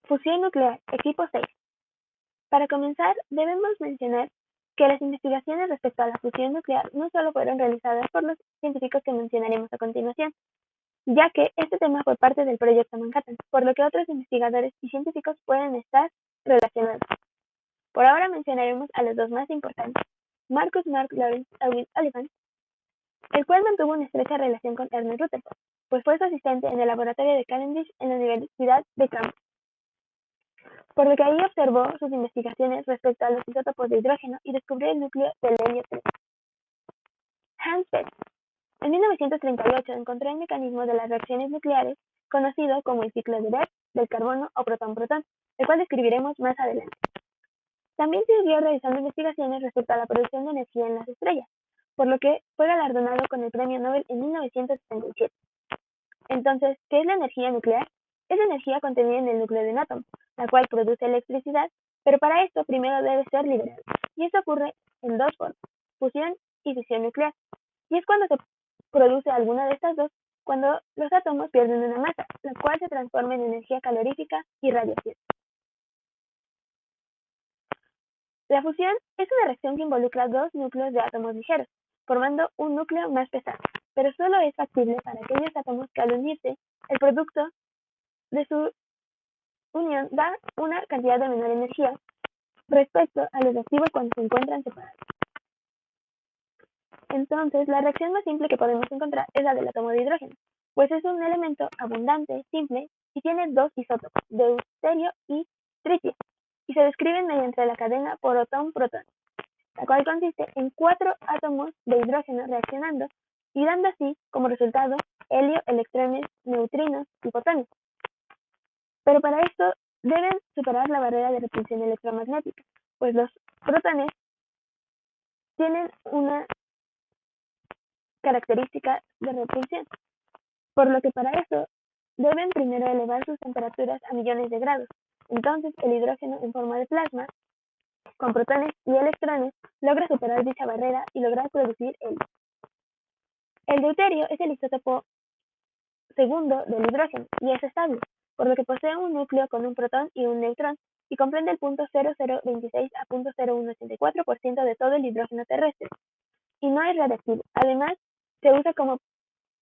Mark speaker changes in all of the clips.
Speaker 1: Fusión nuclear, equipo 6. Para comenzar, debemos mencionar que las investigaciones respecto a la fusión nuclear no solo fueron realizadas por los científicos que mencionaremos a continuación, ya que este tema fue parte del proyecto Manhattan, por lo que otros investigadores y científicos pueden estar relacionados. Por ahora mencionaremos a los dos más importantes, Marcus Mark Lawrence Erwin Oliphant, el cual mantuvo una estrecha relación con Ernest Rutherford, pues fue su asistente en el laboratorio de Cavendish en la Universidad de Cambridge, por lo que ahí observó sus investigaciones respecto a los isótopos de hidrógeno y descubrió el núcleo del helio 3. Hans Bethe, en 1938 encontró el mecanismo de las reacciones nucleares conocido como el ciclo de Bethe del carbono o protón-protón, el cual describiremos más adelante. También siguió realizando investigaciones respecto a la producción de energía en las estrellas, por lo que fue galardonado con el Premio Nobel en 1977. Entonces, ¿qué es la energía nuclear? Es la energía contenida en el núcleo de un átomo, la cual produce electricidad, pero para esto primero debe ser liberada. Y esto ocurre en dos formas, fusión y fisión nuclear. Y es cuando se produce alguna de estas dos, cuando los átomos pierden una masa, la cual se transforma en energía calorífica y radiación. La fusión es una reacción que involucra dos núcleos de átomos ligeros, formando un núcleo más pesado, pero solo es factible para aquellos átomos que al unirse, el producto de su unión da una cantidad de menor energía respecto a los reactivos cuando se encuentran separados. Entonces, la reacción más simple que podemos encontrar es la del átomo de hidrógeno, pues es un elemento abundante, simple y tiene dos isótopos, deuterio y tritio, y se describen mediante la cadena protón-protón, la cual consiste en 4 átomos de hidrógeno reaccionando y dando así como resultado helio, electrones, neutrinos y fotones. Pero para esto deben superar la barrera de repulsión electromagnética, pues los protones tienen una característica de repulsión, por lo que para eso deben primero elevar sus temperaturas a millones de grados. Entonces el hidrógeno en forma de plasma, con protones y electrones, logra superar dicha barrera y lograr producir helio. El deuterio es el isótopo segundo del hidrógeno y es estable, por lo que posee un núcleo con un protón y un neutrón y comprende el 0.0026 a 0.0184% de todo el hidrógeno terrestre y no es radiactivo. Además, se usa como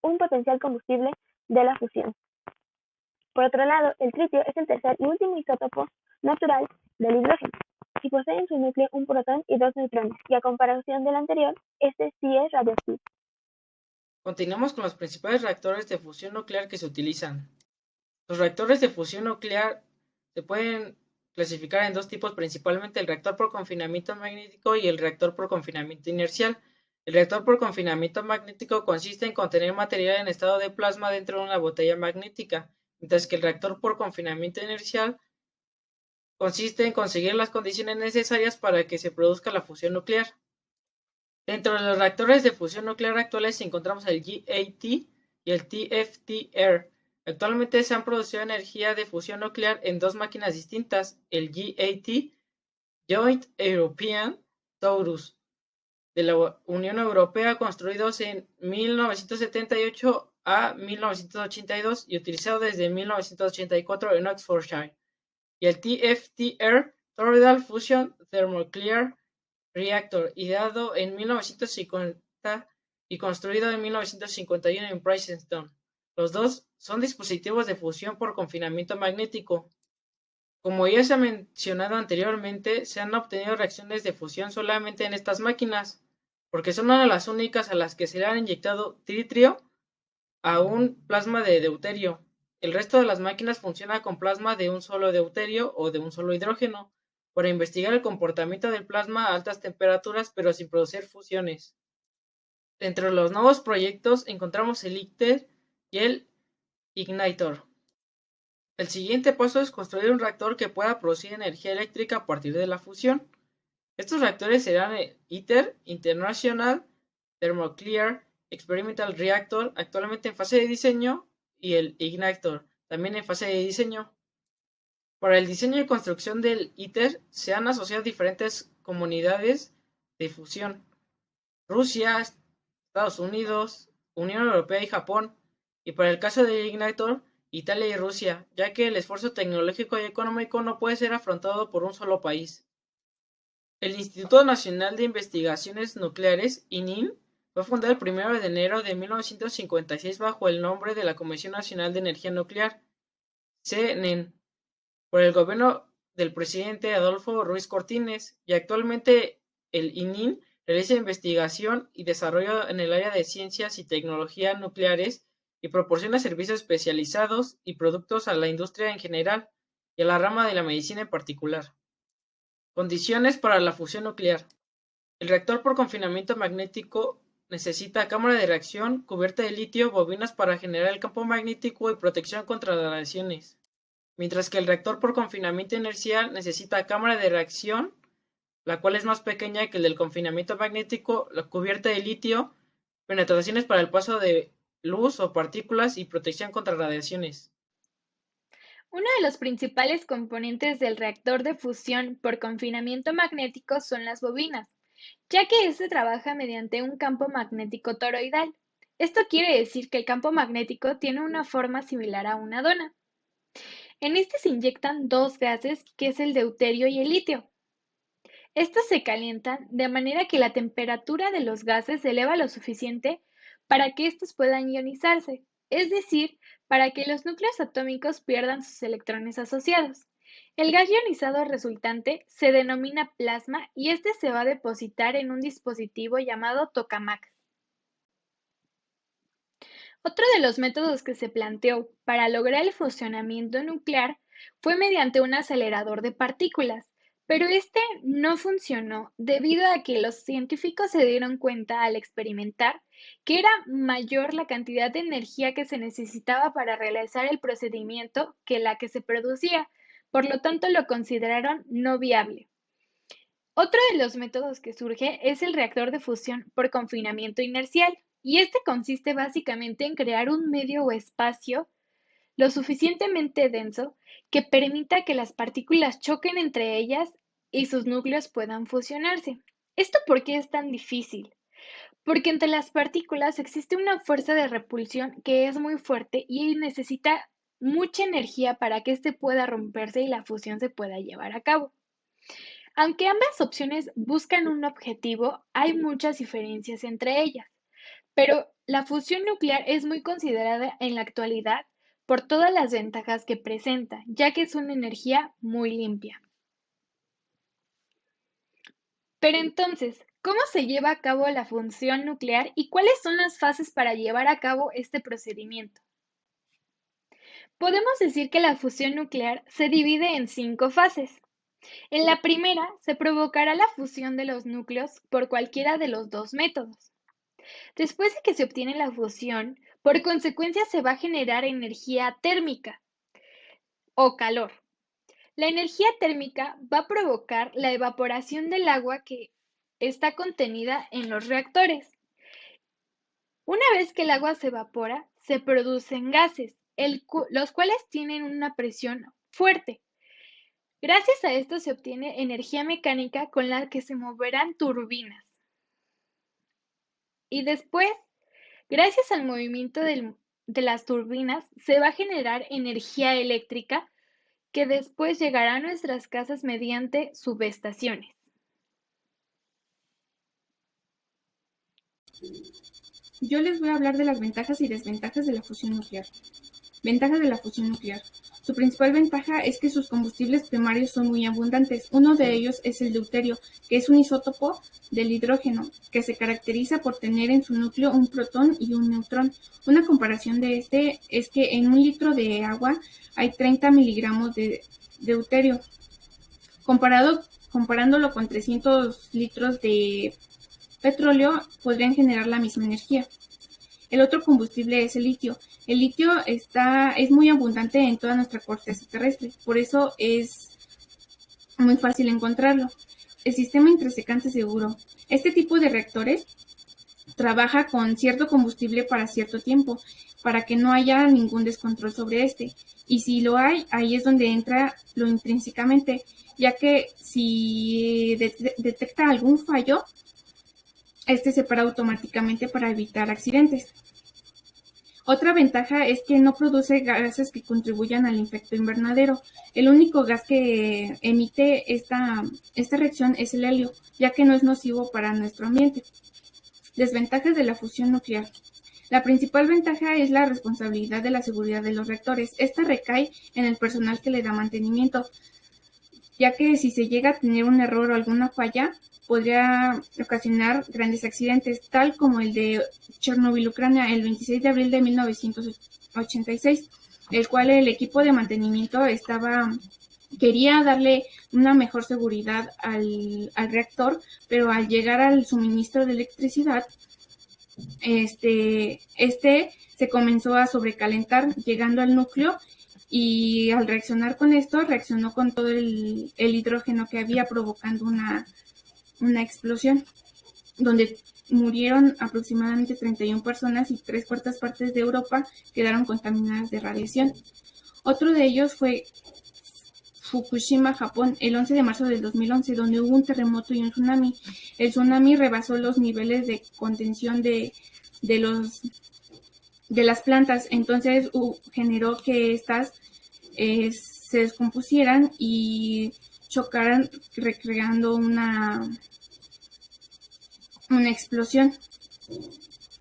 Speaker 1: un potencial combustible de la fusión. Por otro lado, el tritio es el tercer y último isótopo natural del hidrógeno y posee en su núcleo un protón y dos neutrones, y a comparación del anterior, este sí es radioactivo.
Speaker 2: Continuamos con los principales reactores de fusión nuclear que se utilizan. Los reactores de fusión nuclear se pueden clasificar en dos tipos, principalmente el reactor por confinamiento magnético y el reactor por confinamiento inercial. El reactor por confinamiento magnético consiste en contener material en estado de plasma dentro de una botella magnética, mientras que el reactor por confinamiento inercial consiste en conseguir las condiciones necesarias para que se produzca la fusión nuclear. Dentro de los reactores de fusión nuclear actuales encontramos el GAT y el TFTR. Actualmente se han producido energía de fusión nuclear en dos máquinas distintas, el GAT, Joint European Torus, de la Unión Europea, construidos en 1978 a 1982 y utilizado desde 1984 en Oxfordshire, y el TFTR, Toroidal Fusion Thermonuclear Reactor, ideado en 1950 y construido en 1951 en Princeton. Los dos son dispositivos de fusión por confinamiento magnético. Como ya se ha mencionado anteriormente, se han obtenido reacciones de fusión solamente en estas máquinas, porque son una de las únicas a las que se le han inyectado tritio a un plasma de deuterio. El resto de las máquinas funciona con plasma de un solo deuterio o de un solo hidrógeno, para investigar el comportamiento del plasma a altas temperaturas pero sin producir fusiones. Entre los nuevos proyectos encontramos el ITER y el Ignitor. El siguiente paso es construir un reactor que pueda producir energía eléctrica a partir de la fusión. Estos reactores serán el ITER, International Thermonuclear Experimental Reactor, actualmente en fase de diseño, y el Ignitor, también en fase de diseño. Para el diseño y construcción del ITER se han asociado diferentes comunidades de fusión: Rusia, Estados Unidos, Unión Europea y Japón. Y para el caso del Ignitor Italia y Rusia, ya que el esfuerzo tecnológico y económico no puede ser afrontado por un solo país. El Instituto Nacional de Investigaciones Nucleares, ININ, fue fundado el 1 de enero de 1956 bajo el nombre de la Comisión Nacional de Energía Nuclear, CNEN, por el gobierno del presidente Adolfo Ruiz Cortines, y actualmente el ININ realiza investigación y desarrollo en el área de ciencias y tecnología nucleares y proporciona servicios especializados y productos a la industria en general y a la rama de la medicina en particular. Condiciones para la fusión nuclear. El reactor por confinamiento magnético necesita cámara de reacción, cubierta de litio, bobinas para generar el campo magnético y protección contra las radiaciones. Mientras que el reactor por confinamiento inercial necesita cámara de reacción, la cual es más pequeña que el del confinamiento magnético, la cubierta de litio, penetraciones para el paso de luz o partículas y protección contra radiaciones.
Speaker 3: Uno de los principales componentes del reactor de fusión por confinamiento magnético son las bobinas, ya que este trabaja mediante un campo magnético toroidal. Esto quiere decir que el campo magnético tiene una forma similar a una dona. En este se inyectan dos gases, que es el deuterio y el litio. Estos se calientan de manera que la temperatura de los gases se eleva lo suficiente para que estos puedan ionizarse, es decir, para que los núcleos atómicos pierdan sus electrones asociados. El gas ionizado resultante se denomina plasma y este se va a depositar en un dispositivo llamado tokamak. Otro de los métodos que se planteó para lograr el fusionamiento nuclear fue mediante un acelerador de partículas, pero este no funcionó debido a que los científicos se dieron cuenta al experimentar que era mayor la cantidad de energía que se necesitaba para realizar el procedimiento que la que se producía, por lo tanto lo consideraron no viable. Otro de los métodos que surge es el reactor de fusión por confinamiento inercial, y este consiste básicamente en crear un medio o espacio lo suficientemente denso que permita que las partículas choquen entre ellas y sus núcleos puedan fusionarse. ¿Esto por qué es tan difícil? Porque entre las partículas existe una fuerza de repulsión que es muy fuerte y necesita mucha energía para que éste pueda romperse y la fusión se pueda llevar a cabo. Aunque ambas opciones buscan un objetivo, hay muchas diferencias entre ellas, pero la fusión nuclear es muy considerada en la actualidad por todas las ventajas que presenta, ya que es una energía muy limpia. Pero entonces, ¿cómo se lleva a cabo la fusión nuclear y cuáles son las fases para llevar a cabo este procedimiento? Podemos decir que la fusión nuclear se divide en 5 fases. En la primera, se provocará la fusión de los núcleos por cualquiera de los dos métodos. Después de que se obtiene la fusión, por consecuencia se va a generar energía térmica o calor. La energía térmica va a provocar la evaporación del agua que está contenida en los reactores. Una vez que el agua se evapora, se producen gases, los cuales tienen una presión fuerte. Gracias a esto se obtiene energía mecánica con la que se moverán turbinas. Y después, gracias al movimiento de las turbinas, se va a generar energía eléctrica que después llegará a nuestras casas mediante subestaciones.
Speaker 4: Yo les voy a hablar de las ventajas y desventajas de la fusión nuclear. Ventajas de la fusión nuclear. Su principal ventaja es que sus combustibles primarios son muy abundantes. Uno de ellos es el deuterio, que es un isótopo del hidrógeno, que se caracteriza por tener en su núcleo un protón y un neutrón. Una comparación de este es que en 1 litro de agua hay 30 miligramos de deuterio. Comparándolo con 300 litros de petróleo, podrían generar la misma energía. El otro combustible es el litio. El litio es muy abundante en toda nuestra corteza terrestre, por eso es muy fácil encontrarlo. El sistema intersecante seguro. Este tipo de reactores trabaja con cierto combustible para cierto tiempo, para que no haya ningún descontrol sobre este. Y si lo hay, ahí es donde entra lo intrínsecamente, ya que si detecta algún fallo, este se para automáticamente para evitar accidentes. Otra ventaja es que no produce gases que contribuyan al efecto invernadero. El único gas que emite esta reacción es el helio, ya que no es nocivo para nuestro ambiente. Desventajas de la fusión nuclear. La principal ventaja es la responsabilidad de la seguridad de los reactores. Esta recae en el personal que le da mantenimiento, ya que si se llega a tener un error o alguna falla, podría ocasionar grandes accidentes, tal como el de Chernobyl, Ucrania, el 26 de abril de 1986, el cual el equipo de mantenimiento quería darle una mejor seguridad al reactor, pero al llegar al suministro de electricidad, este se comenzó a sobrecalentar, llegando al núcleo, y al reaccionar con esto, reaccionó con todo el hidrógeno que había, provocando una explosión, donde murieron aproximadamente 31 personas y 3/4 partes de Europa quedaron contaminadas de radiación. Otro de ellos fue Fukushima, Japón, el 11 de marzo del 2011, donde hubo un terremoto y un tsunami. El tsunami rebasó los niveles de contención de las plantas, entonces generó que estas se descompusieran y chocaran, recreando una explosión.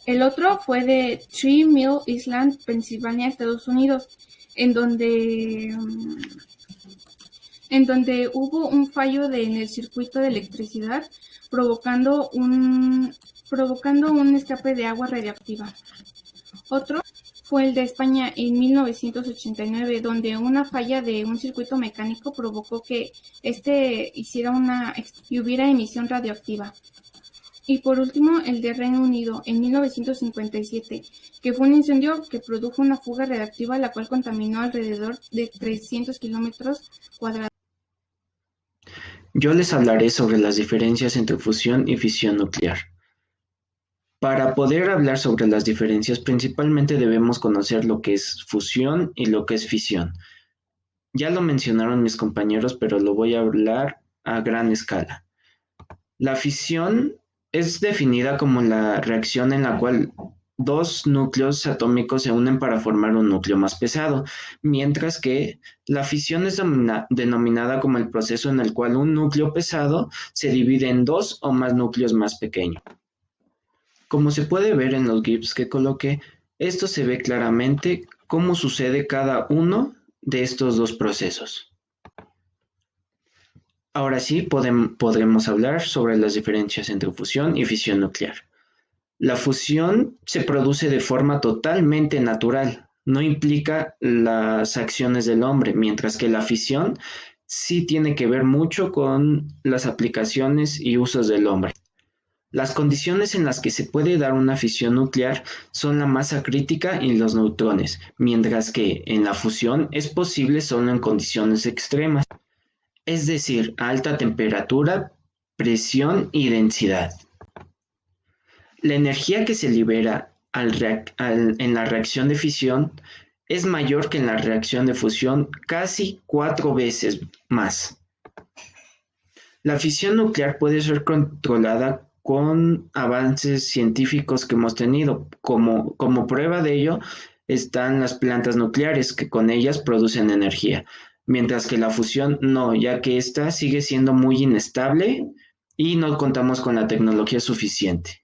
Speaker 4: El otro fue de Three Mill Island, Pensilvania, Estados Unidos, en donde hubo un fallo en el circuito de electricidad, provocando un escape de agua radiactiva. Otro fue el de España en 1989, donde una falla de un circuito mecánico provocó que hubiera emisión radioactiva. Y por último, el de Reino Unido en 1957, que fue un incendio que produjo una fuga radiactiva, la cual contaminó alrededor de 300 kilómetros cuadrados.
Speaker 5: Yo les hablaré sobre las diferencias entre fusión y fisión nuclear. Para poder hablar sobre las diferencias, principalmente debemos conocer lo que es fusión y lo que es fisión. Ya lo mencionaron mis compañeros, pero lo voy a hablar a gran escala. La fisión es definida como la reacción en la cual dos núcleos atómicos se unen para formar un núcleo más pesado, mientras que la fisión es denominada como el proceso en el cual un núcleo pesado se divide en dos o más núcleos más pequeños. Como se puede ver en los GIFs que coloqué, esto se ve claramente cómo sucede cada uno de estos dos procesos. Ahora sí podremos hablar sobre las diferencias entre fusión y fisión nuclear. La fusión se produce de forma totalmente natural, no implica las acciones del hombre, mientras que la fisión sí tiene que ver mucho con las aplicaciones y usos del hombre. Las condiciones en las que se puede dar una fisión nuclear son la masa crítica y los neutrones, mientras que en la fusión es posible solo en condiciones extremas, es decir, a alta temperatura, presión y densidad. La energía que se libera en la reacción de fisión es mayor que en la reacción de fusión, casi 4 veces más. La fisión nuclear puede ser controlada con avances científicos que hemos tenido. Como prueba de ello están las plantas nucleares, que con ellas producen energía, mientras que la fusión no, ya que esta sigue siendo muy inestable y no contamos con la tecnología suficiente.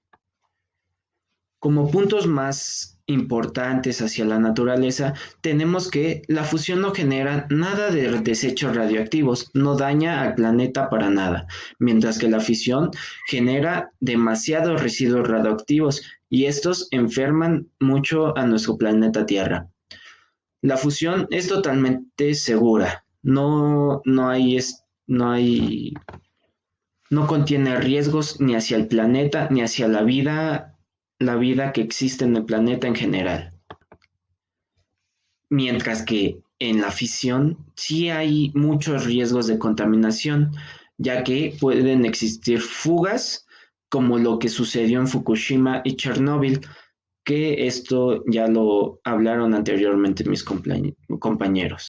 Speaker 5: Como puntos más importantes hacia la naturaleza, tenemos que la fusión no genera nada de desechos radioactivos, no daña al planeta para nada, mientras que la fisión genera demasiados residuos radioactivos y estos enferman mucho a nuestro planeta Tierra. La fusión es totalmente segura, no contiene riesgos ni hacia el planeta ni hacia la vida que existe en el planeta en general. Mientras que en la fisión sí hay muchos riesgos de contaminación, ya que pueden existir fugas, como lo que sucedió en Fukushima y Chernobyl, que esto ya lo hablaron anteriormente mis compañeros.